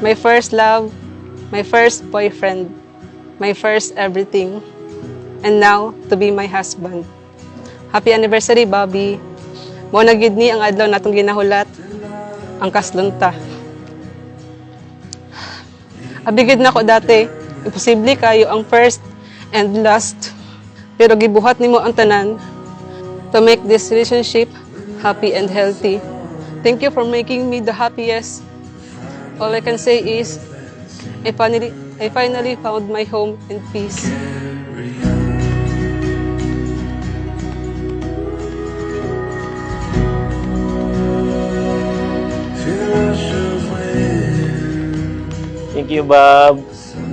my first love, my first boyfriend, my first everything, and now to be my husband. Happy anniversary, Bobby. Mo na gid ni ang adlaw natong ginahulat, ang kaslunta. Abigid na ko dati, imposible kayo ang first and last, pero gibuhat nimo ang tanan to make this relationship happy and healthy. Thank you for making me the happiest. All I can say is, I finally found my home and peace. Thank you, Bob.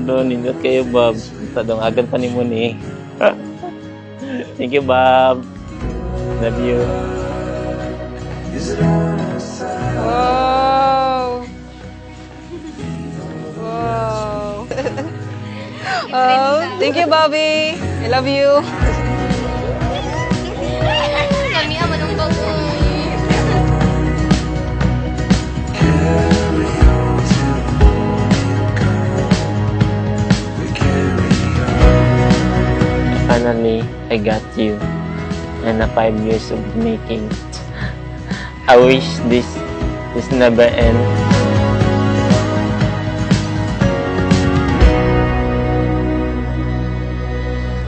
Doon, nindot kayo, Bob. Tadong agan pa ni mo ni. Thank you, Bob. Love you. Wow! Wow! Oh, thank you, Bobby. I love you. Kami ang manong bagoy. Finally, I got you. And 5 years of making. I wish this never end.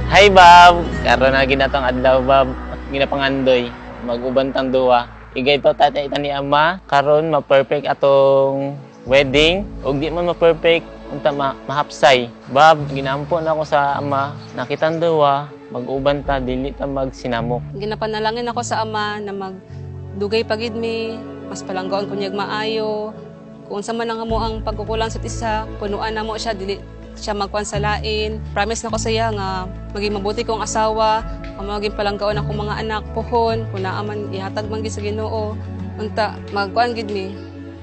Hi, Bob! Karon na ginatong adlaw, Bob. Ginapangandoy. Mag-ubantang duwa. Igay to tatay ita ni ama. Karon ma-perfect atong wedding. Ug di man ma-perfect, unta mahapsay. Bob, ginampo na ako sa ama. Nakitang duwa. Mag-uban ta, dili ta magsinamok. Ginapanalangin ako sa Ama na magdugay pagid mi, mas palanggaon kunyag maayo. Kung sa man ang mo ang pagkukulang sa isa, punuan na mo siya, dili siya magkuhan sa lain. Promise na ko sa iya nga maging mabuti kong asawa, maging palanggaon akong mga anak, pohon, kung naaman ihatag man gid sa Ginoo. Unta, magkuhan gid mi.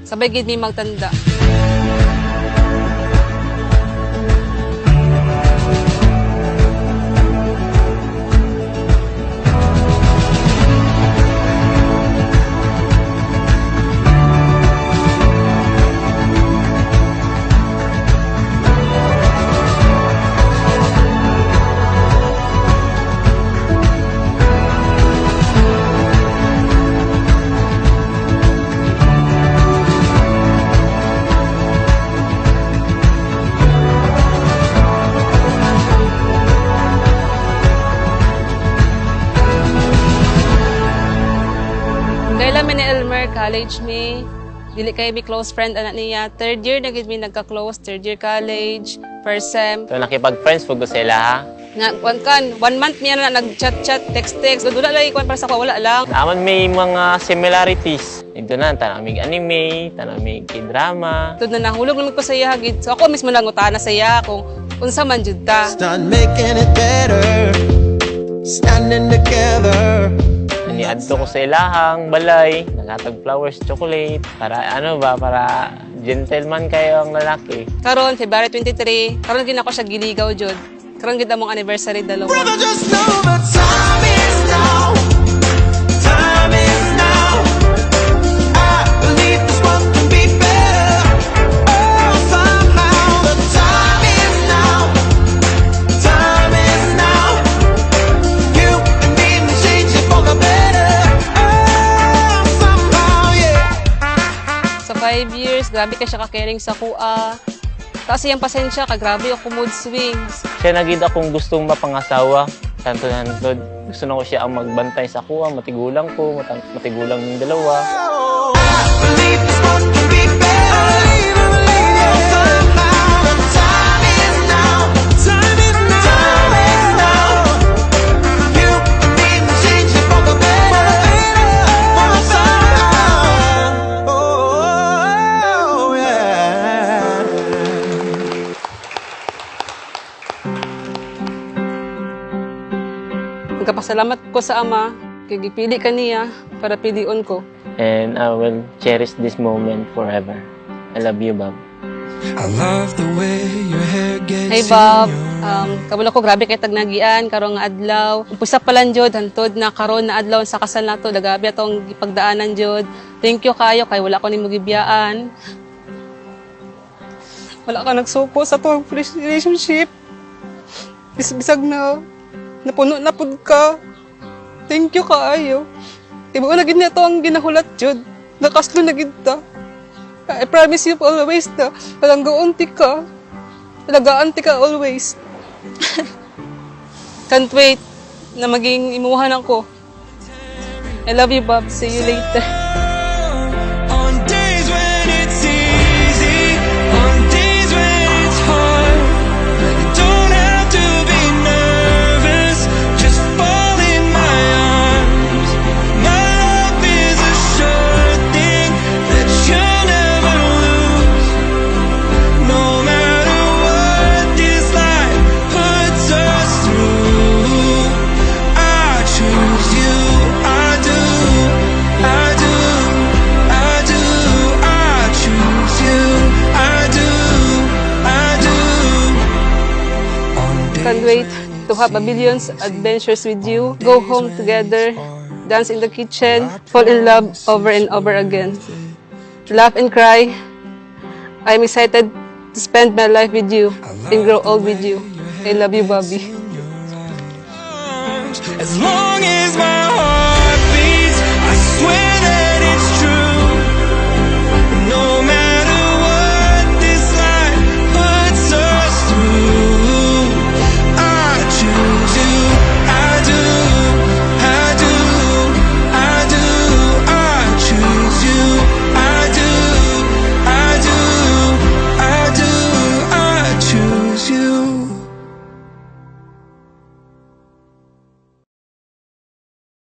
Sabay gid mi magtanda. Kailan mi ni Elmer, college mi. Dili kay mi close friend anak niya. Third year na gid mi nagka-close, third year college, first sem. So nakipag-friends po ko sila, ha? Nga, kan, 1 month miya na nag-chat-chat, text-text. Wala lang ikuan para sa ko, wala lang. Naman may mga similarities. Ito na, tanamig anime, tanamig k-drama. Tud na nahulog naman ko sa iya gid. So ako mismo lang utana sa iya kung unsa man jud ta. Start making it better, standing together. Niadto ko sa ilahang balay, nagatag flowers, chocolate, para ano ba, para gentleman kayo ang lalaki. Karon February 23, karon gid ako siya giligaw jud. Karon gid among anniversary dalawa. Brother, just know the time is now. Time is now. I believe this one can be better. Oh, somehow the time is now. Time is now. You and me will change it for the better. Oh, somehow, yeah. Sa 5 years, grabe ka siya ka-caring sa kuha. Kasi yung pasensya ka, grabe ako mood swings. Siya nagid akong gustong mapangasawa. Tanto-tanto, gusto na ko siya ang magbantay sa kuha, matigulang ko, matigulang ng dalawa. I believe this one can be better. Oh, somehow the time is now. Time is now. Time is now. You and me will change it for the better. Oh, somehow. Oh, yeah. Nagkapasalamat ko sa Ama, kay gipili ka niya para pilion ko. And I will cherish this moment forever. I love you, Bob. I love the way your hair gets Hey Bob, kabalo ko grabe kay tagnagian karong nga adlaw. Umpisa pa lang jud hantod na karon na adlaw sa kasal nato, dagabi atong gipagdaanan jud. Thank you kayo kay wala ko nimo gibiyaan. Wala ka nagsuko sa tuwang relationship. Bisag na napuno na pud ka. Thank you kaayo. Ibo na gid na to ang ginahulat jud. Nakaslo na gid ta. I promise you always na palanggoon ti ka. Talagaan ti ka always. Can't wait na maging imuhan ako. I love you, Bob. See you later. On days when it's easy, on days when it's hard, you don't have to be nervous, just fall in my arms. My love is a sure thing that you'll never lose. No matter what this life puts us through, I choose you, I do, I do, I do, I choose you, I do, I do. On Can't wait to have a billions adventures with you. Go home together, dance in the kitchen, fall in love over and over again. Laugh and cry. I'm excited to spend my life with you and grow old with you. I love you, Bobby. as long as my heart